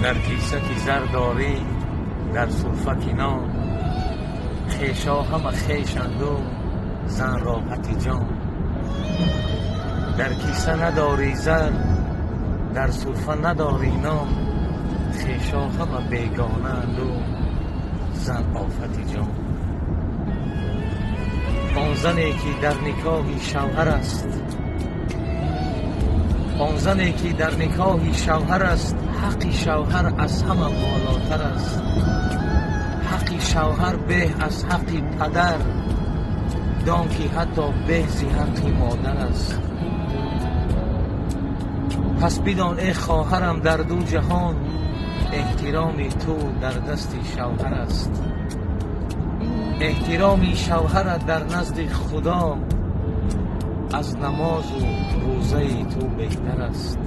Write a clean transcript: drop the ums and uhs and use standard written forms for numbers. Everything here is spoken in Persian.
در کیسه که زر داری در سرفه نام، خیشا همه خیشند و زن راحت جان. در کیسه نداری زر در سرفه نداری نام، خیشا همه بیگانند و زن آفت جان. آن زنی که در نکاح شوهر است، آن زنی که در نکاح شوهر است، حق شوهر از همه بالاتر است. حق شوهر به از حق پدر، دان که حتی به زی حق مادر است. پس بدان ای خواهرم در دو جهان، احترام تو در دست شوهر است. احترام شوهر در نزد خدا، از نماز و روزه تو بهتر است.